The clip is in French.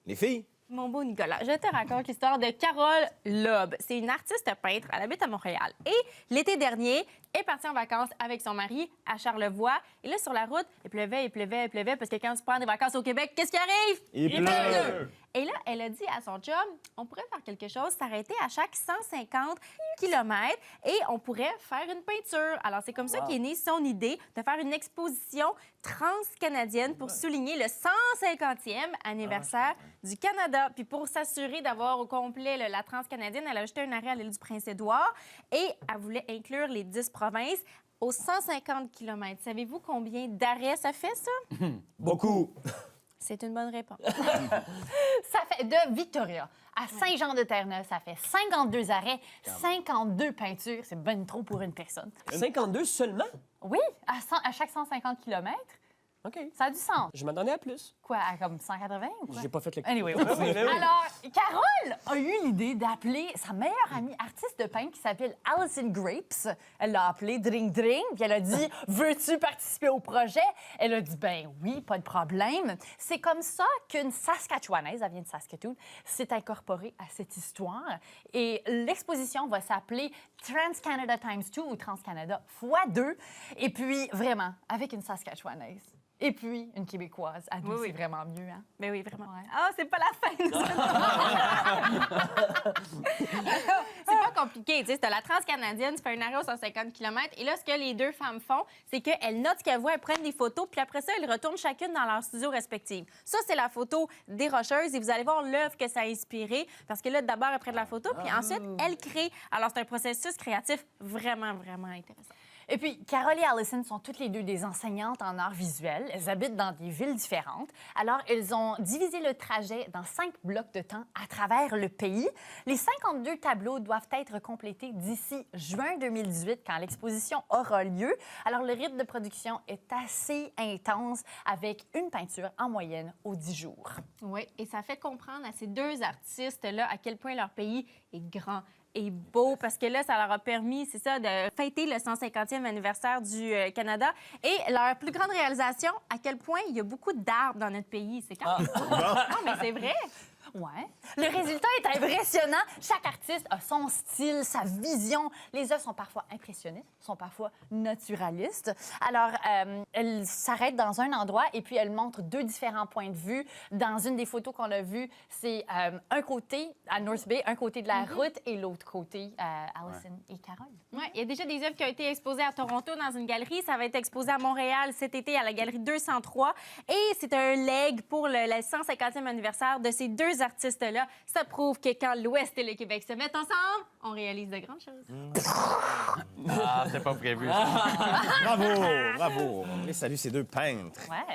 Les filles? Mon beau Nicolas, je te raconte l'histoire de Carole Loeb. C'est une artiste peintre, elle habite à Montréal. Et l'été dernier, elle est partie en vacances avec son mari à Charlevoix. Et là, sur la route, il pleuvait, parce que quand tu prends des vacances au Québec, qu'est-ce qui arrive? Il pleut! Et là, elle a dit à son chum, on pourrait faire quelque chose, s'arrêter à chaque 150 km et on pourrait faire une peinture. Alors, c'est comme ça qu'est née son idée de faire une exposition transcanadienne pour souligner le 150e anniversaire du Canada. Puis pour s'assurer d'avoir au complet la transcanadienne, elle a ajouté un arrêt à l'île du Prince-Édouard et elle voulait inclure les 10 provinces aux 150 km. Savez-vous combien d'arrêts ça fait, ça? Beaucoup. C'est une bonne réponse. Ça fait de Victoria à Saint-Jean-de-Terre-Neuve, ça fait 52 arrêts, 52 peintures. C'est ben trop pour une personne. 52 seulement? Oui, à chaque 150 km. OK. Ça a du sens. Je m'attendais à plus. Quoi, à comme 180 ou quoi? J'ai pas fait le Anyway, oui. Alors, Carole a eu l'idée d'appeler sa meilleure amie artiste de peintre qui s'appelle Alison Grapes. Elle l'a appelée Dring Dring, puis elle a dit « Veux-tu participer au projet? » Elle a dit « Ben oui, pas de problème. » C'est comme ça qu'une Saskatchewanaise, elle vient de Saskatoon, s'est incorporée à cette histoire. Et l'exposition va s'appeler Trans-Canada x2 ou Trans-Canada x2. Et puis, vraiment, avec une Saskatchewanaise. Et puis, une Québécoise. À nous, c'est vraiment mieux, hein? Mais oui, vraiment. Ouais. Ah, c'est pas la fin. C'est pas compliqué. Tu sais, t'as la transcanadienne, tu fais un arrêt aux 150 km. Et là, ce que les deux femmes font, c'est qu'elles notent ce qu'elles voient, elles prennent des photos, puis après ça, elles retournent chacune dans leur studio respectif. Ça, c'est la photo des Rocheuses. Et vous allez voir l'œuvre que ça a inspiré. Parce que là, d'abord, elles prennent la photo, puis ensuite, elles créent. Alors, c'est un processus créatif vraiment, vraiment intéressant. Et puis, Carole et Alison sont toutes les deux des enseignantes en arts visuels. Elles habitent dans des villes différentes. Alors, elles ont divisé le trajet dans 5 blocs de temps à travers le pays. Les 52 tableaux doivent être complétés d'ici juin 2018, quand l'exposition aura lieu. Alors, le rythme de production est assez intense, avec une peinture en moyenne aux 10 jours. Oui, et ça fait comprendre à ces deux artistes-là à quel point leur pays est grand et beau, parce que là, ça leur a permis, c'est ça, de fêter le 150e anniversaire du Canada. Et leur plus grande réalisation, à quel point il y a beaucoup d'arbres dans notre pays. C'est quand même... Non, mais c'est vrai. Ouais. Le résultat est impressionnant. Chaque artiste a son style, sa vision. Les œuvres sont parfois impressionnistes, sont parfois naturalistes. Alors, elles s'arrêtent dans un endroit et puis elles montrent 2 différents points de vue. Dans une des photos qu'on a vues, c'est un côté à North Bay, un côté de la route et l'autre côté Alison et Carole. Oui, il y a déjà des œuvres qui ont été exposées à Toronto dans une galerie. Ça va être exposé à Montréal cet été à la galerie 203. Et c'est un leg pour le 150e anniversaire de ces deux artistes-là. Ça prouve que quand l'Ouest et le Québec se mettent ensemble, on réalise de grandes choses. Ah, c'était pas prévu. Bravo, bravo. Et salut ces deux peintres. Ouais.